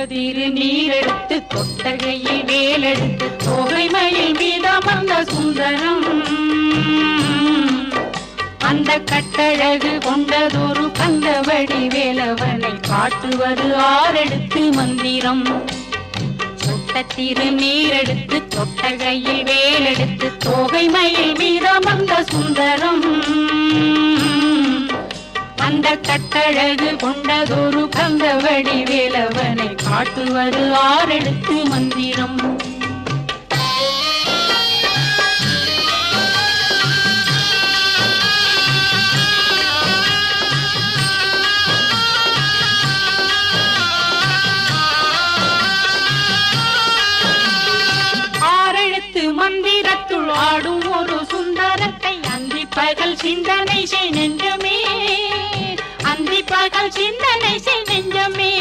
திருநீரெடுத்து கொட்டகையில் வேலெடுத்து தோகை மயில் மீதமர்ந்த சுந்தரம் அந்த கட்டழகு கொண்டதொரு கந்தவடி வேலவனை காட்டுவது ஆரெடுத்து மந்திரம் திருநீரெடுத்து கொட்டகையில் வேலெடுத்து தோகை மயில் மீதமர்ந்த சுந்தரம் அந்த கட்டழகு கொண்டதொரு கந்தவடி வேலவனை காட்டுவது ஆரெடுத்து மந்திரம் மந்திரத்துள் ஆடும் ஒரு சுந்தரத்தை அந்தி பகல் சிந்தனை செய் நெஞ்சமே அந்தி பகல் சிந்தனை செய் நெஞ்சமே